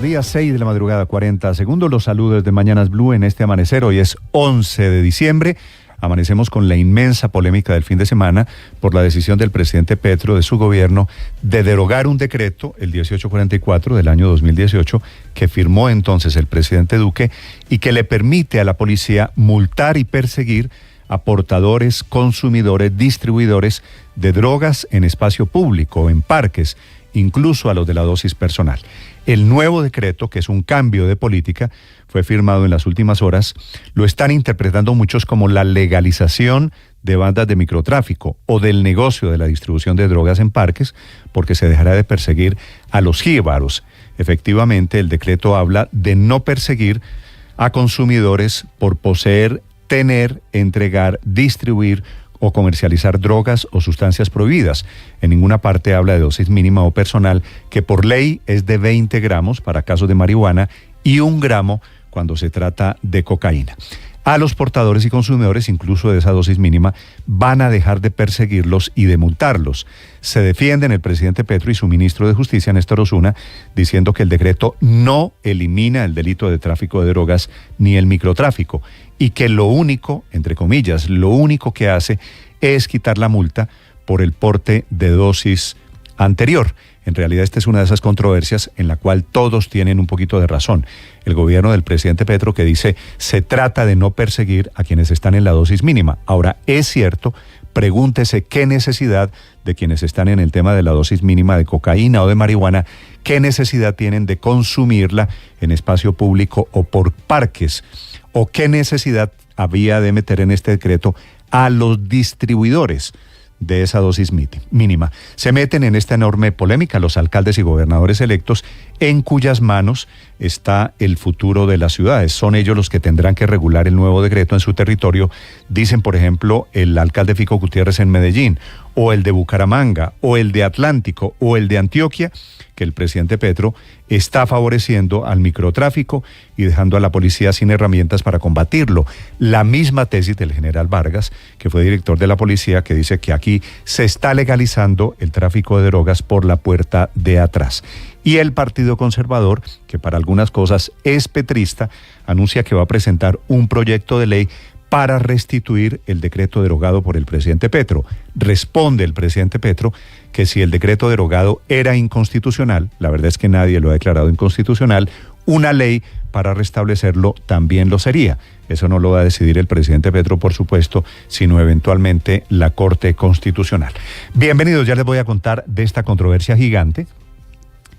Día 6 de la madrugada, 40 segundos. Los saludos de Mañanas Blue en este amanecer. Hoy es 11 de diciembre. Amanecemos con la inmensa polémica del fin de semana por la decisión del presidente Petro, de su gobierno, de derogar un decreto, el 1844 del año 2018, que firmó entonces el presidente Duque y que le permite a la policía multar y perseguir a portadores, consumidores, distribuidores de drogas en espacio público, en parques, incluso a los de la dosis personal. El nuevo decreto, que es un cambio de política, fue firmado en las últimas horas. Lo están interpretando muchos como la legalización de bandas de microtráfico o del negocio de la distribución de drogas en parques, porque se dejará de perseguir a los jíbaros. Efectivamente, el decreto habla de no perseguir a consumidores por poseer, tener, entregar, distribuir o comercializar drogas o sustancias prohibidas. En ninguna parte habla de dosis mínima o personal, que por ley es de 20 gramos para casos de marihuana y 1 gramo cuando se trata de cocaína. A los portadores y consumidores, incluso de esa dosis mínima, van a dejar de perseguirlos y de multarlos. Se defienden el presidente Petro y su ministro de Justicia, Néstor Osuna, diciendo que el decreto no elimina el delito de tráfico de drogas ni el microtráfico, y que lo único, entre comillas, lo único que hace es quitar la multa por el porte de dosis anterior. En realidad esta es una de esas controversias en la cual todos tienen un poquito de razón. El gobierno del presidente Petro, que dice se trata de no perseguir a quienes están en la dosis mínima. Ahora, es cierto, pregúntese qué necesidad de quienes están en el tema de la dosis mínima de cocaína o de marihuana, qué necesidad tienen de consumirla en espacio público o por parques, o qué necesidad había de meter en este decreto a los distribuidores de esa dosis mínima. Se meten en esta enorme polémica los alcaldes y gobernadores electos, en cuyas manos está el futuro de las ciudades. Son ellos los que tendrán que regular el nuevo decreto en su territorio, dicen, por ejemplo, el alcalde Fico Gutiérrez en Medellín, o el de Bucaramanga, o el de Atlántico, o el de Antioquia, que el presidente Petro está favoreciendo al microtráfico y dejando a la policía sin herramientas para combatirlo. La misma tesis del general Vargas, que fue director de la policía, que dice que aquí se está legalizando el tráfico de drogas por la puerta de atrás. Y el Partido Conservador, que para algunas cosas es petrista, anuncia que va a presentar un proyecto de ley para restituir el decreto derogado por el presidente Petro. Responde el presidente Petro que si el decreto derogado era inconstitucional, la verdad es que nadie lo ha declarado inconstitucional, una ley para restablecerlo también lo sería. Eso no lo va a decidir el presidente Petro, por supuesto, sino eventualmente la Corte Constitucional. Bienvenidos, ya les voy a contar de esta controversia gigante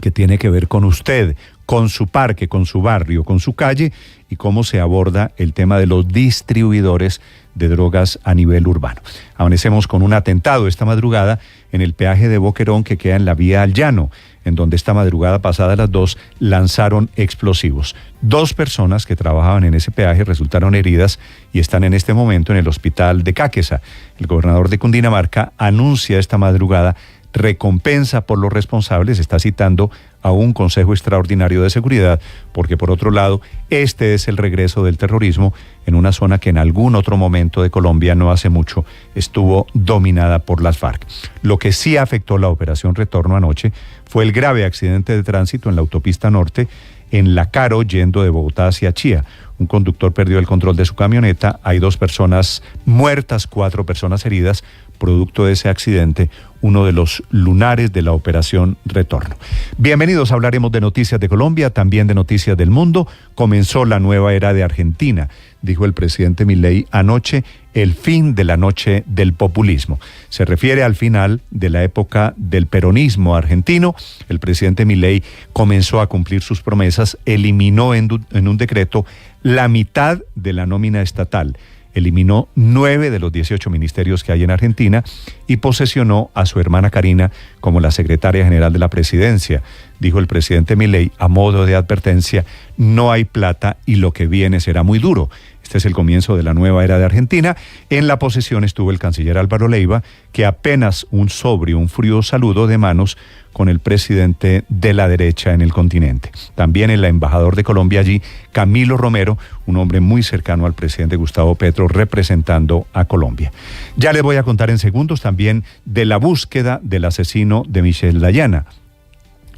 que tiene que ver con usted, con su parque, con su barrio, con su calle, y cómo se aborda el tema de los distribuidores de drogas a nivel urbano. Amanecemos con un atentado esta madrugada en el peaje de Boquerón, que queda en la vía al Llano, en donde esta madrugada pasada las 2 lanzaron explosivos. 2 personas que trabajaban en ese peaje resultaron heridas y están en este momento en el hospital de Cáqueza. El gobernador de Cundinamarca anuncia esta madrugada recompensa por los responsables, está citando a un Consejo Extraordinario de Seguridad, porque por otro lado, este es el regreso del terrorismo en una zona que en algún otro momento de Colombia, no hace mucho, estuvo dominada por las FARC. Lo que sí afectó la operación Retorno anoche fue el grave accidente de tránsito en la autopista norte, en La Caro, yendo de Bogotá hacia Chía. Un conductor perdió el control de su camioneta, hay 2 personas muertas, 4 personas heridas, producto de ese accidente, uno de los lunares de la operación Retorno. Bienvenidos, hablaremos de noticias de Colombia, también de noticias del mundo. Comenzó la nueva era de Argentina, dijo el presidente Milei anoche, el fin de la noche del populismo. Se refiere al final de la época del peronismo argentino. El presidente Milei comenzó a cumplir sus promesas, eliminó en un decreto la mitad de la nómina estatal, eliminó 9 de los 18 ministerios que hay en Argentina y posesionó a su hermana Karina como la secretaria general de la presidencia. Dijo el presidente Milei a modo de advertencia: no hay plata y lo que viene será muy duro. Este es el comienzo de la nueva era de Argentina. En la posesión estuvo el canciller Álvaro Leiva, que apenas un frío saludo de manos con el presidente de la derecha en el continente. También el embajador de Colombia allí, Camilo Romero, un hombre muy cercano al presidente Gustavo Petro, representando a Colombia. Ya les voy a contar en segundos también de la búsqueda del asesino de Michelle Dayana.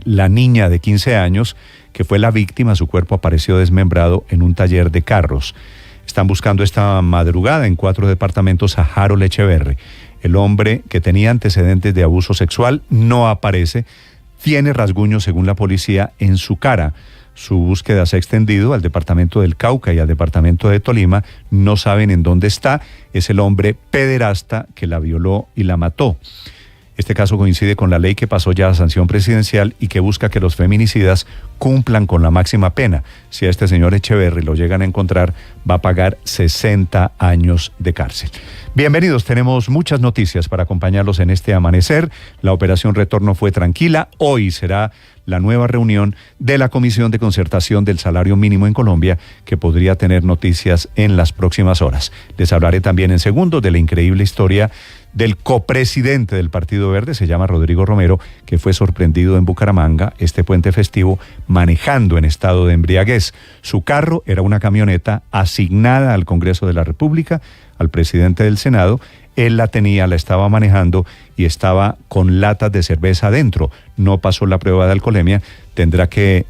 la niña de 15 años que fue la víctima. Su cuerpo apareció desmembrado en un taller de carros. Están buscando esta madrugada en 4 departamentos a Harold Echeverry. El hombre, que tenía antecedentes de abuso sexual, no aparece. Tiene rasguños, según la policía, en su cara. Su búsqueda se ha extendido al departamento del Cauca y al departamento de Tolima. No saben en dónde está. Es el hombre pederasta que la violó y la mató. Este caso coincide con la ley que pasó ya a sanción presidencial y que busca que los feminicidas cumplan con la máxima pena. Si a este señor Echeverry lo llegan a encontrar, va a pagar 60 años de cárcel. Bienvenidos, tenemos muchas noticias para acompañarlos en este amanecer. La operación Retorno fue tranquila. Hoy será la nueva reunión de la Comisión de Concertación del Salario Mínimo en Colombia, que podría tener noticias en las próximas horas. Les hablaré también en segundos de la increíble historia del copresidente del Partido Verde, se llama Rodrigo Romero, que fue sorprendido en Bucaramanga este puente festivo manejando en estado de embriaguez. Su carro era una camioneta asignada al Congreso de la República, al presidente del Senado. Él la tenía, la estaba manejando y estaba con latas de cerveza adentro. No pasó la prueba de alcoholemia, tendrá que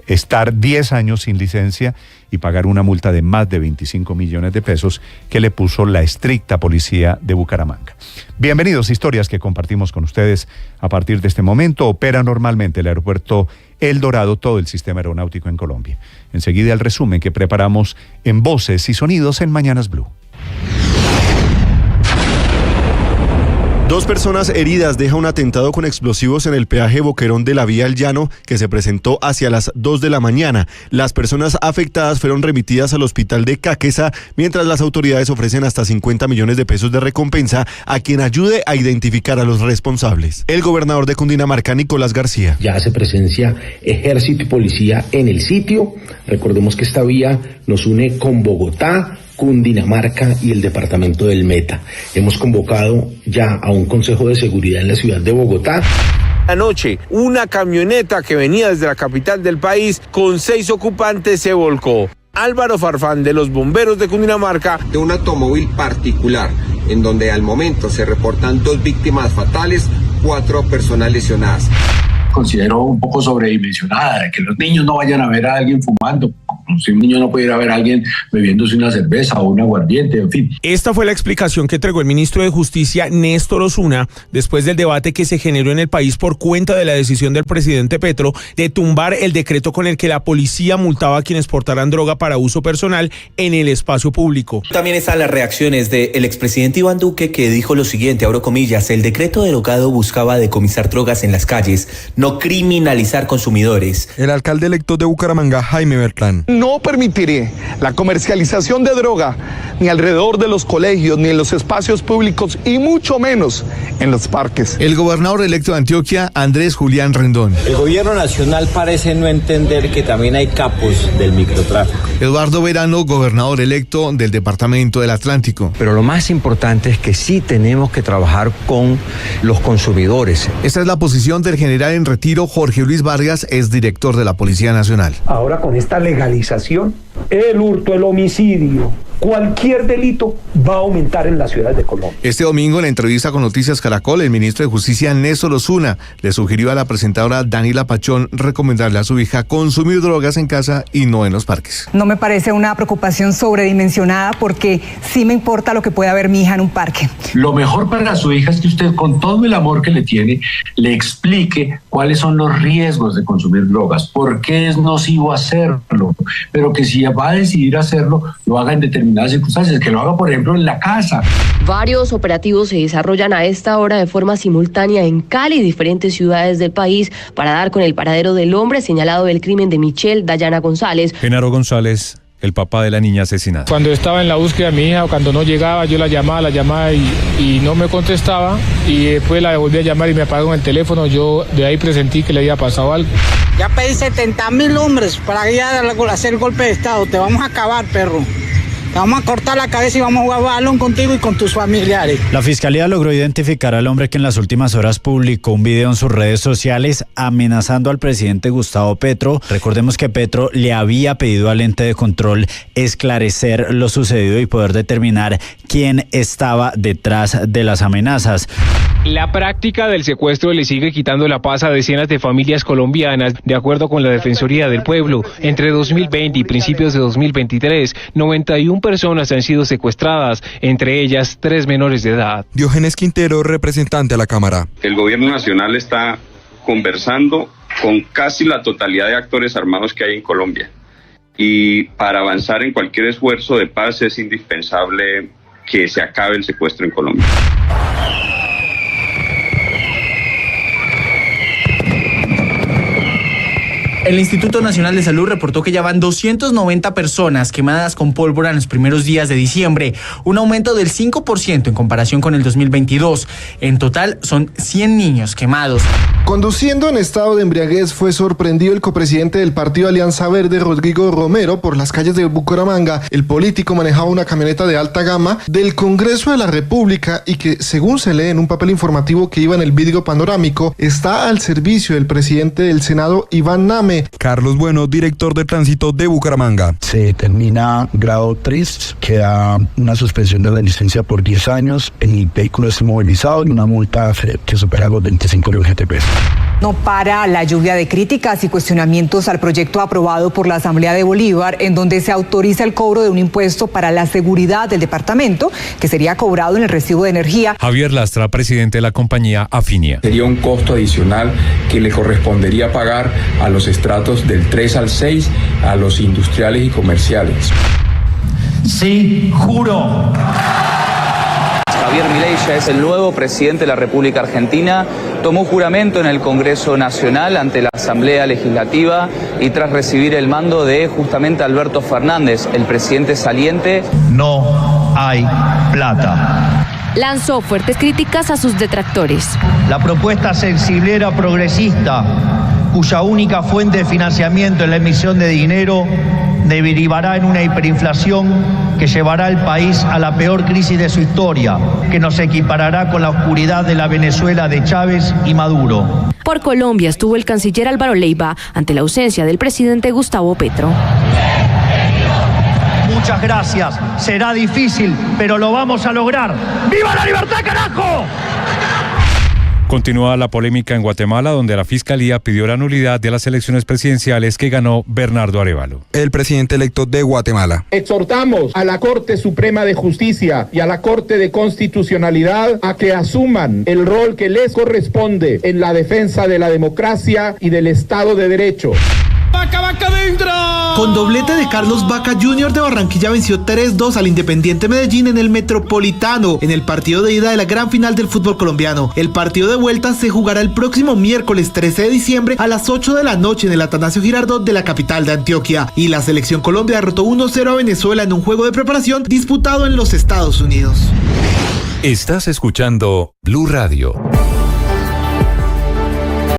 estar 10 años sin licencia y pagar una multa de más de 25 millones de pesos que le puso la estricta policía de Bucaramanga. Bienvenidos, historias que compartimos con ustedes. A partir de este momento opera normalmente el aeropuerto El Dorado, todo el sistema aeronáutico en Colombia. Enseguida el resumen que preparamos en Voces y Sonidos en Mañanas Blue. 2 personas heridas deja un atentado con explosivos en el peaje Boquerón de la vía El Llano que se presentó hacia las 2 de la mañana. Las personas afectadas fueron remitidas al hospital de Caquesa, mientras las autoridades ofrecen hasta 50 millones de pesos de recompensa a quien ayude a identificar a los responsables. El gobernador de Cundinamarca, Nicolás García. Ya hace presencia ejército y policía en el sitio. Recordemos que esta vía nos une con Bogotá, Cundinamarca y el departamento del Meta. Hemos convocado ya a un consejo de seguridad en la ciudad de Bogotá. Anoche, una camioneta que venía desde la capital del país con 6 ocupantes se volcó. Álvaro Farfán, de los bomberos de Cundinamarca. De un automóvil particular, en donde al momento se reportan 2 víctimas fatales, 4 personas lesionadas. Considero un poco sobredimensionada, que los niños no vayan a ver a alguien fumando. Si un niño no puede ir a ver a alguien bebiéndose una cerveza o un aguardiente, en fin. Esta fue la explicación que entregó el ministro de Justicia, Néstor Osuna, después del debate que se generó en el país por cuenta de la decisión del presidente Petro de tumbar el decreto con el que la policía multaba a quienes portaran droga para uso personal en el espacio público. También están las reacciones del expresidente Iván Duque, que dijo lo siguiente, abro comillas: el decreto derogado buscaba decomisar drogas en las calles, no criminalizar consumidores. El alcalde electo de Bucaramanga, Jaime Bertrán. No permitiré la comercialización de droga ni alrededor de los colegios, ni en los espacios públicos y mucho menos en los parques. El gobernador electo de Antioquia, Andrés Julián Rendón. El gobierno nacional parece no entender que también hay capos del microtráfico. Eduardo Verano, gobernador electo del departamento del Atlántico. Pero lo más importante es que sí tenemos que trabajar con los consumidores. Esta es la posición del general en retiro Jorge Luis Vargas, es director de la Policía Nacional. Ahora con esta legalización, el hurto, el homicidio, cualquier delito va a aumentar en las ciudades de Colombia. Este domingo, en la entrevista con Noticias Caracol, el ministro de Justicia, Néstor Osuna, le sugirió a la presentadora Daniela Pachón recomendarle a su hija consumir drogas en casa y no en los parques. No me parece una preocupación sobredimensionada, porque sí me importa lo que pueda ver mi hija en un parque. Lo mejor para su hija es que usted, con todo el amor que le tiene, le explique cuáles son los riesgos de consumir drogas, por qué es nocivo hacerlo, pero que si va a decidir hacerlo, lo haga en determinadas circunstancias, que lo haga, por ejemplo, en la casa. Varios operativos se desarrollan a esta hora de forma simultánea en Cali y diferentes ciudades del país para dar con el paradero del hombre señalado del crimen de Michelle Dayana González. Genaro González, el papá de la niña asesinada. Cuando estaba en la búsqueda de mi hija, o cuando no llegaba, yo la llamaba y no me contestaba, y después la volví a llamar y me apagó el teléfono. Yo de ahí presentí que le había pasado algo. Ya pedí 70.000 hombres para ir a hacer el golpe de Estado. Te vamos a acabar, perro. Te vamos a cortar la cabeza y vamos a jugar balón contigo y con tus familiares. La fiscalía logró identificar al hombre que en las últimas horas publicó un video en sus redes sociales amenazando al presidente Gustavo Petro. Recordemos que Petro le había pedido al ente de control esclarecer lo sucedido y poder determinar quién estaba detrás de las amenazas. La práctica del secuestro le sigue quitando la paz a decenas de familias colombianas. De acuerdo con la Defensoría del Pueblo, entre 2020 y principios de 2023, 91 personas han sido secuestradas, entre ellas 3 menores de edad. Diógenes Quintero, representante a la Cámara. El gobierno nacional está conversando con casi la totalidad de actores armados que hay en Colombia. Y para avanzar en cualquier esfuerzo de paz es indispensable que se acabe el secuestro en Colombia. El Instituto Nacional de Salud reportó que ya van 290 personas quemadas con pólvora en los primeros días de diciembre, un aumento del 5% en comparación con el 2022. En total son 100 niños quemados. Conduciendo en estado de embriaguez fue sorprendido el copresidente del partido Alianza Verde, Rodrigo Romero, por las calles de Bucaramanga. El político manejaba una camioneta de alta gama del Congreso de la República y que, según se lee en un papel informativo que iba en el vidrio panorámico, está al servicio del presidente del Senado, Iván Name. Carlos Bueno, director de tránsito de Bucaramanga. Se termina grado 3, queda una suspensión de la licencia por 10 años, el vehículo es movilizado y una multa que supera los 25 millones de pesos. No para la lluvia de críticas y cuestionamientos al proyecto aprobado por la Asamblea de Bolívar, en donde se autoriza el cobro de un impuesto para la seguridad del departamento, que sería cobrado en el recibo de energía. Javier Lastra, presidente de la compañía Afinia. Sería un costo adicional que le correspondería pagar a los estratos del 3 al 6, a los industriales y comerciales. Sí, juro. Javier Milei ya es el nuevo presidente de la República Argentina. Tomó juramento en el Congreso Nacional ante la Asamblea Legislativa y tras recibir el mando de justamente Alberto Fernández, el presidente saliente. No hay plata. Lanzó fuertes críticas a sus detractores. La propuesta sensiblera progresista, cuya única fuente de financiamiento es la emisión de dinero, derivará en una hiperinflación que llevará al país a la peor crisis de su historia, que nos equiparará con la oscuridad de la Venezuela de Chávez y Maduro. Por Colombia estuvo el canciller Álvaro Leiva ante la ausencia del presidente Gustavo Petro. Muchas gracias. Será difícil, pero lo vamos a lograr. ¡Viva la libertad, carajo! Continúa la polémica en Guatemala, donde la Fiscalía pidió la nulidad de las elecciones presidenciales que ganó Bernardo Arévalo. El presidente electo de Guatemala. Exhortamos a la Corte Suprema de Justicia y a la Corte de Constitucionalidad a que asuman el rol que les corresponde en la defensa de la democracia y del Estado de Derecho. ¡Vaca, vaca dentro! Con doblete de Carlos Vaca Jr. de Barranquilla venció 3-2 al Independiente Medellín en el Metropolitano, en el partido de ida de la gran final del fútbol colombiano. El partido de vuelta se jugará el próximo miércoles 13 de diciembre a las 8 de la noche en el Atanasio Girardot de la capital de Antioquia. Y la selección Colombia derrotó 1-0 a Venezuela en un juego de preparación disputado en los Estados Unidos. Estás escuchando Blue Radio.